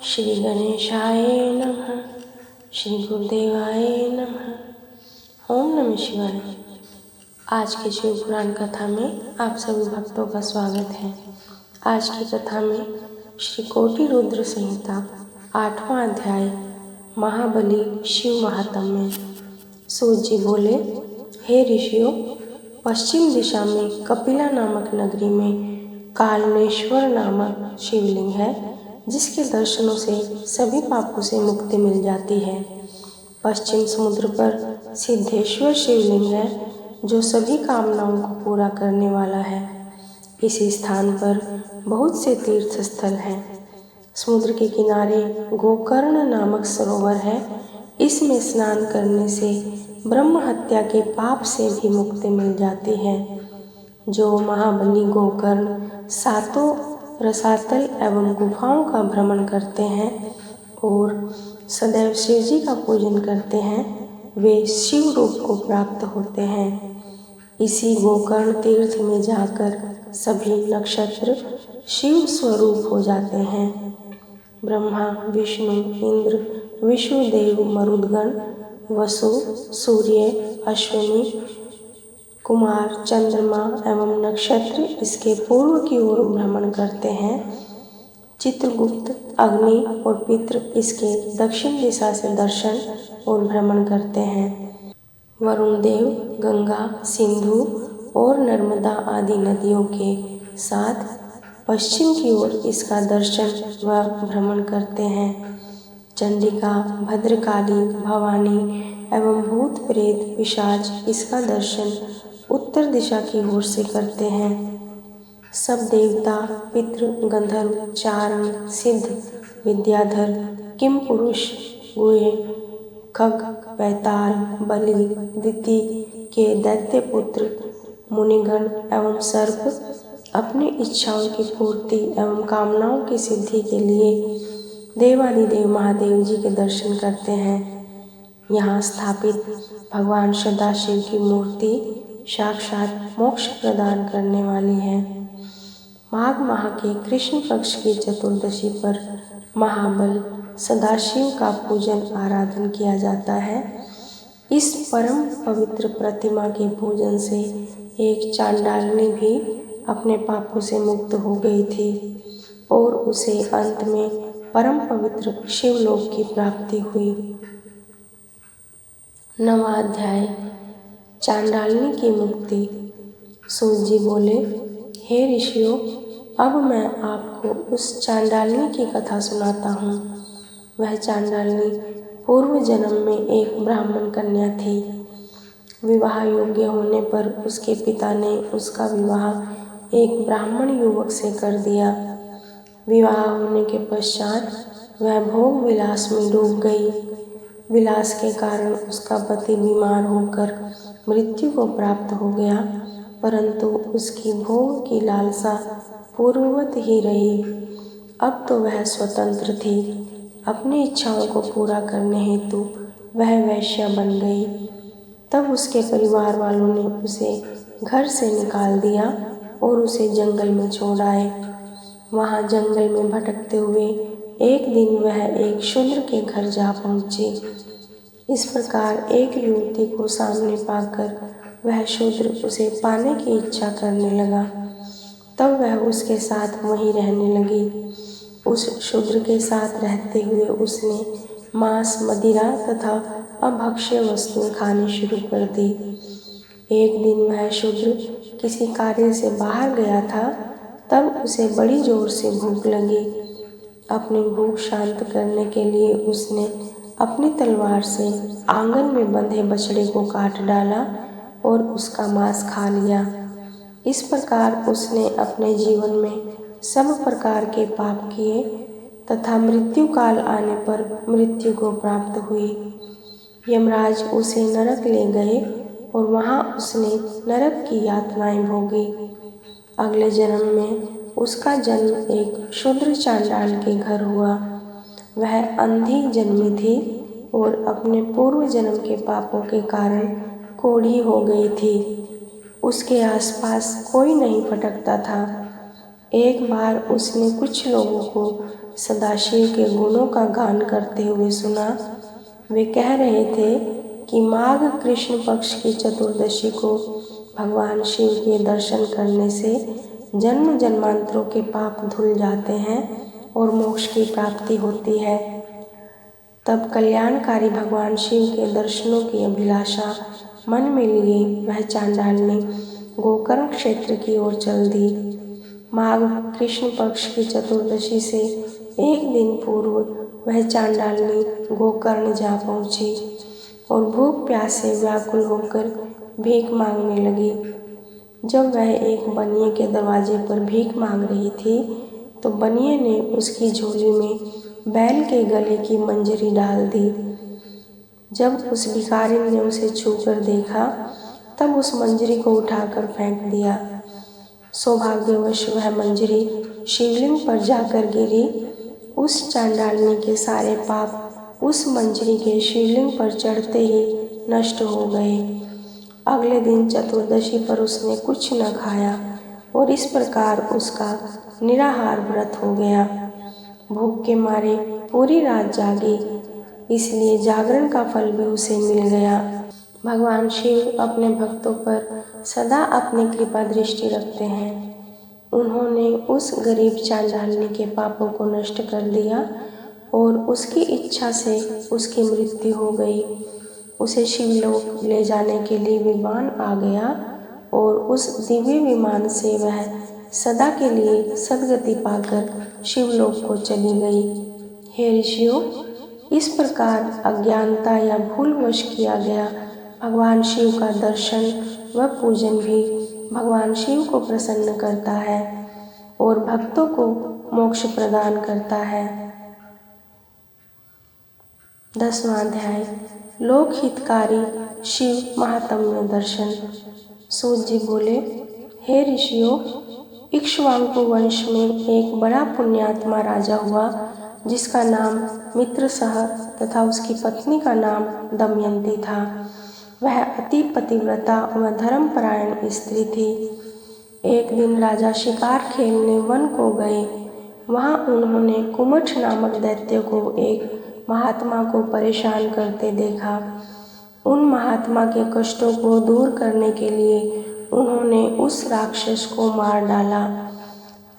श्री गणेशाय नमः। श्री गुरुदेवाय नमः। ओम नमः शिवाय। आज के शिव पुराण कथा में आप सभी भक्तों का स्वागत है। आज की कथा में श्री कोटि रुद्र संहिता 8वां अध्याय महाबली शिव महात्म्य। सूत जी बोले, हे ऋषियों, पश्चिम दिशा में कपिला नामक नगरी में कालनेश्वर नामक शिवलिंग है, जिसके दर्शनों से सभी पापों से मुक्ति मिल जाती है। पश्चिम समुद्र पर सिद्धेश्वर शिवलिंग है, जो सभी कामनाओं को पूरा करने वाला है। इसी स्थान पर बहुत से तीर्थ स्थल हैं। समुद्र के किनारे गोकर्ण नामक सरोवर है। इसमें स्नान करने से ब्रह्म हत्या के पाप से भी मुक्ति मिल जाती है। जो महाबली गोकर्ण सातों रसातल एवं गुफाओं का भ्रमण करते हैं और सदैव शिव जी का पूजन करते हैं, वे शिव रूप को प्राप्त होते हैं। इसी गोकर्ण तीर्थ में जाकर सभी नक्षत्र शिव स्वरूप हो जाते हैं। ब्रह्मा, विष्णु, इंद्र, विष्णुदेव, मरुदगण, वसु, सूर्य, अश्विनी कुमार, चंद्रमा एवं नक्षत्र इसके पूर्व की ओर भ्रमण करते हैं। चित्रगुप्त, अग्नि और पितृ इसके दक्षिण दिशा से दर्शन और भ्रमण करते हैं। वरुण देव गंगा, सिंधु और नर्मदा आदि नदियों के साथ पश्चिम की ओर इसका दर्शन व भ्रमण करते हैं। चंडिका, भद्रकाली, भवानी एवं भूत प्रेत पिशाच इसका दर्शन उत्तर दिशा की ओर से करते हैं। सब देवता, पितृ, गंधर्व, चारण, सिद्ध, विद्याधर, किम पुरुष, गुहे, खग, पैताल, बलि, दिति के दैत्य पुत्र, मुनिगण एवं सर्प अपनी इच्छाओं की पूर्ति एवं कामनाओं की सिद्धि के लिए देवादिदेव महादेव जी के दर्शन करते हैं। यहाँ स्थापित भगवान सदाशिव की मूर्ति साक्षात मोक्ष प्रदान करने वाली है। माघ माह के कृष्ण पक्ष की चतुर्दशी पर महाबल सदाशिव का पूजन आराधन किया जाता है। इस परम पवित्र प्रतिमा के पूजन से एक चांडालनी भी अपने पापों से मुक्त हो गई थी और उसे अंत में परम पवित्र शिवलोक की प्राप्ति हुई। 9वां अध्याय चांडालनी की मुक्ति। सूत जी बोले, हे ऋषियों, अब मैं आपको उस चांडालनी की कथा सुनाता हूँ। वह चांडालनी पूर्व जन्म में एक ब्राह्मण कन्या थी। विवाह योग्य होने पर उसके पिता ने उसका विवाह एक ब्राह्मण युवक से कर दिया। विवाह होने के पश्चात वह भोग विलास में डूब गई। विलास के कारण उसका पति बीमार होकर मृत्यु को प्राप्त हो गया, परंतु उसकी भोग की लालसा पूर्ववत ही रही। अब तो वह स्वतंत्र थी। अपनी इच्छाओं को पूरा करने हेतु वह वैश्या बन गई। तब उसके परिवार वालों ने उसे घर से निकाल दिया और उसे जंगल में छोड़ आए। वहाँ जंगल में भटकते हुए एक दिन वह एक शूद्र के घर जा पहुँची। इस प्रकार एक युवती को सामने पाकर वह शूद्र उसे पाने की इच्छा करने लगा। तब वह उसके साथ वहीं रहने लगी। उस शूद्र के साथ रहते हुए उसने मांस, मदिरा तथा अभक्ष्य वस्तुएं खानी शुरू कर दी। एक दिन वह शूद्र किसी कार्य से बाहर गया था। तब उसे बड़ी जोर से भूख लगी। अपनी भूख शांत करने के लिए उसने अपनी तलवार से आंगन में बंधे बछड़े को काट डाला और उसका मांस खा लिया। इस प्रकार उसने अपने जीवन में सब प्रकार के पाप किए तथा मृत्यु काल आने पर मृत्यु को प्राप्त हुई। यमराज उसे नरक ले गए और वहाँ उसने नरक की यातनाएं भोगी। अगले जन्म में उसका जन्म एक शूद्र चांडाल के घर हुआ। वह अंधी जन्मी थी और अपने पूर्व जन्म के पापों के कारण कोढ़ी हो गई थी। उसके आसपास कोई नहीं भटकता था। एक बार उसने कुछ लोगों को सदाशिव के गुणों का गान करते हुए सुना। वे कह रहे थे कि माघ कृष्ण पक्ष की चतुर्दशी को भगवान शिव के दर्शन करने से जन्म जन्मांतरों के पाप धुल जाते हैं और मोक्ष की प्राप्ति होती है। तब कल्याणकारी भगवान शिव के दर्शनों की अभिलाषा मन में लिए वह चांडालनी गोकर्ण क्षेत्र की ओर चल दी। माघ कृष्ण पक्ष की चतुर्दशी से एक दिन पूर्व वह चांडालनी गोकर्ण जा पहुंची और भूख प्यास से व्याकुल होकर भीख मांगने लगी। जब वह एक बनिए के दरवाजे पर भीख मांग रही थी तो बनिए ने उसकी झोली में बैल के गले की मंजरी डाल दी। जब उस भिखारिन ने उसे छूकर देखा तब उस मंजरी को उठाकर फेंक दिया। सौभाग्यवश वह मंजरी शिवलिंग पर जाकर गिरी। उस चांडालनी के सारे पाप उस मंजरी के शिवलिंग पर चढ़ते ही नष्ट हो गए। अगले दिन चतुर्दशी पर उसने कुछ न खाया और इस प्रकार उसका निराहार व्रत हो गया। भूख के मारे पूरी रात जागी, इसलिए जागरण का फल भी उसे मिल गया। भगवान शिव अपने भक्तों पर सदा अपनी कृपा दृष्टि रखते हैं। उन्होंने उस गरीब चांडालनी के पापों को नष्ट कर दिया और उसकी इच्छा से उसकी मृत्यु हो गई। उसे शिवलोक ले जाने के लिए विमान आ गया और उस दिव्य विमान से वह सदा के लिए सद्गति पाकर शिवलोक को चली गई। हे ऋषियों, इस प्रकार अज्ञानता या भूलवश किया गया भगवान शिव का दर्शन व पूजन भी भगवान शिव को प्रसन्न करता है और भक्तों को मोक्ष प्रदान करता है। 10वां अध्याय लोक हितकारी शिव महात्म्य दर्शन। सूत जी बोले, हे ऋषियों, इक्ष्वाकु वंश में एक बड़ा पुण्यात्मा राजा हुआ जिसका नाम मित्रसह तथा उसकी पत्नी का नाम दमयंती था। वह अति पतिव्रता व धर्मपरायण स्त्री थी। एक दिन राजा शिकार खेलने वन को गए। वहां उन्होंने कुमठ नामक दैत्य को एक महात्मा को परेशान करते देखा। उन महात्मा के कष्टों को दूर करने के लिए उन्होंने उस राक्षस को मार डाला।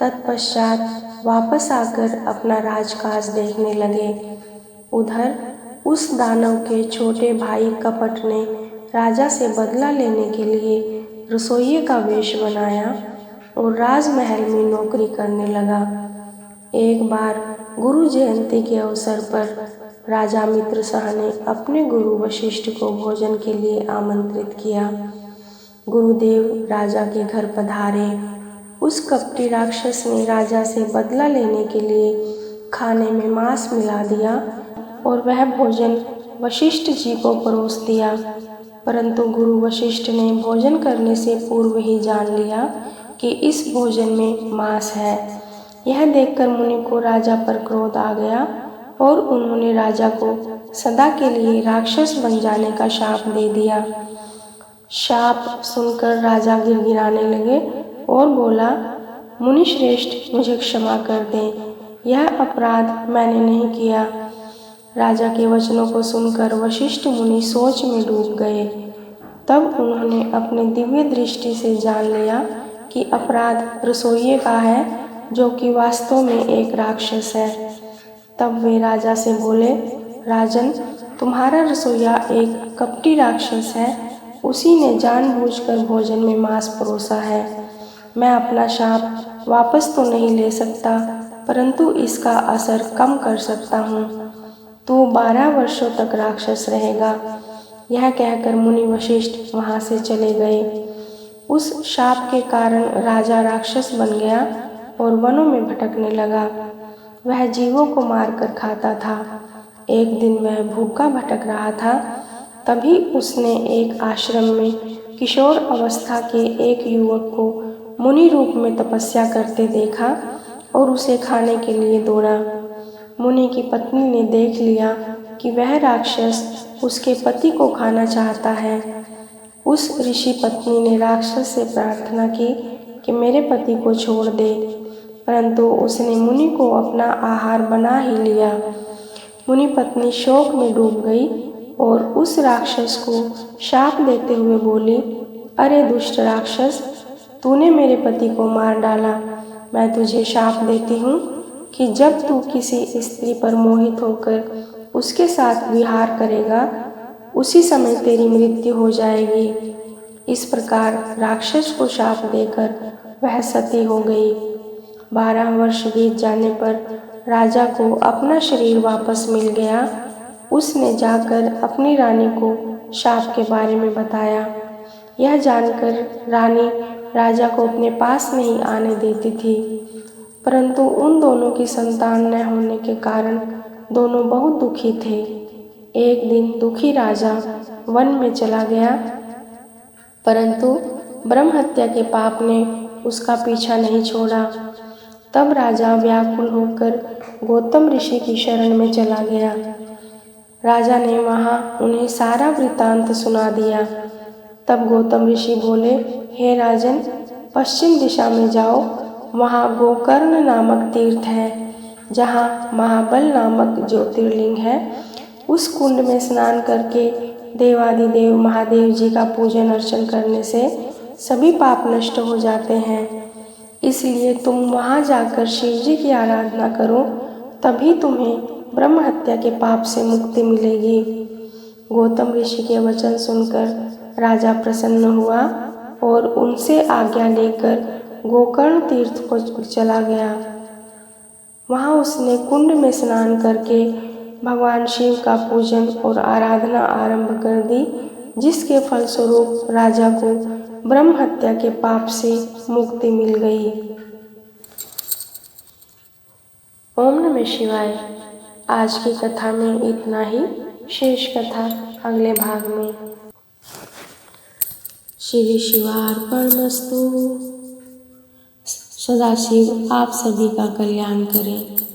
तत्पश्चात वापस आकर अपना राजकाज देखने लगे। उधर उस दानव के छोटे भाई कपट ने राजा से बदला लेने के लिए रसोइये का वेश बनाया और राजमहल में नौकरी करने लगा। एक बार गुरु जयंती के अवसर पर राजा मित्रसह ने अपने गुरु वशिष्ठ को भोजन के लिए आमंत्रित किया। गुरुदेव राजा के घर पधारे। उस कपटी राक्षस ने राजा से बदला लेने के लिए खाने में मांस मिला दिया और वह भोजन वशिष्ठ जी को परोस दिया। परंतु गुरु वशिष्ठ ने भोजन करने से पूर्व ही जान लिया कि इस भोजन में मांस है। यह देखकर मुनि को राजा पर क्रोध आ गया और उन्होंने राजा को सदा के लिए राक्षस बन जाने का शाप दे दिया। शाप सुनकर राजा गिड़गिड़ाने लगे और बोला, मुनि श्रेष्ठ, मुझे क्षमा कर दें, यह अपराध मैंने नहीं किया। राजा के वचनों को सुनकर वशिष्ठ मुनि सोच में डूब गए। तब उन्होंने अपनी दिव्य दृष्टि से जान लिया कि अपराध रसोइये का है, जो कि वास्तव में एक राक्षस है। तब वे राजा से बोले, राजन, तुम्हारा रसोइया एक कपटी राक्षस है। उसी ने जानबूझकर भोजन में मांस परोसा है। मैं अपना शाप वापस तो नहीं ले सकता, परंतु इसका असर कम कर सकता हूँ। तू 12 वर्षों तक राक्षस रहेगा। यह कहकर मुनि वशिष्ठ वहाँ से चले गए। उस शाप के कारण राजा राक्षस बन गया और वनों में भटकने लगा। वह जीवों को मारकर खाता था। एक दिन वह भूखा भटक रहा था, तभी उसने एक आश्रम में किशोर अवस्था के एक युवक को मुनि रूप में तपस्या करते देखा और उसे खाने के लिए दौड़ा। मुनि की पत्नी ने देख लिया कि वह राक्षस उसके पति को खाना चाहता है। उस ऋषि पत्नी ने राक्षस से प्रार्थना की कि मेरे पति को छोड़ दे। परंतु उसने मुनि को अपना आहार बना ही लिया। मुनि पत्नी शोक में डूब गई और उस राक्षस को शाप देते हुए बोली, अरे दुष्ट राक्षस, तूने मेरे पति को मार डाला। मैं तुझे शाप देती हूँ कि जब तू किसी स्त्री पर मोहित होकर उसके साथ विहार करेगा, उसी समय तेरी मृत्यु हो जाएगी। इस प्रकार राक्षस को शाप देकर वह सती हो गई। 12 वर्ष बीत जाने पर राजा को अपना शरीर वापस मिल गया। उसने जाकर अपनी रानी को शाप के बारे में बताया। यह जानकर रानी राजा को अपने पास नहीं आने देती थी, परंतु उन दोनों की संतान न होने के कारण दोनों बहुत दुखी थे। एक दिन दुखी राजा वन में चला गया, परंतु ब्रह्म हत्या के पाप ने उसका पीछा नहीं छोड़ा। तब राजा व्याकुल होकर गौतम ऋषि की शरण में चला गया। राजा ने वहाँ उन्हें सारा वृत्तांत सुना दिया। तब गौतम ऋषि बोले, हे राजन, पश्चिम दिशा में जाओ, वहाँ गोकर्ण नामक तीर्थ है, जहाँ महाबल नामक ज्योतिर्लिंग है। उस कुंड में स्नान करके देवादिदेव महादेव जी का पूजन अर्चन करने से सभी पाप नष्ट हो जाते हैं। इसलिए तुम वहाँ जाकर शिव जी की आराधना करो, तभी तुम्हें ब्रह्म हत्या के पाप से मुक्ति मिलेगी। गौतम ऋषि के वचन सुनकर राजा प्रसन्न हुआ और उनसे आज्ञा लेकर गोकर्ण तीर्थ को चला गया। वहाँ उसने कुंड में स्नान करके भगवान शिव का पूजन और आराधना आरंभ कर दी, जिसके फलस्वरूप राजा को ब्रह्म हत्या के पाप से मुक्ति मिल गई। ओम नमः शिवाय। आज की कथा में इतना ही। शेष कथा अगले भाग में। श्री शिवार्पणमस्तु। सदाशिव आप सभी का कल्याण करें।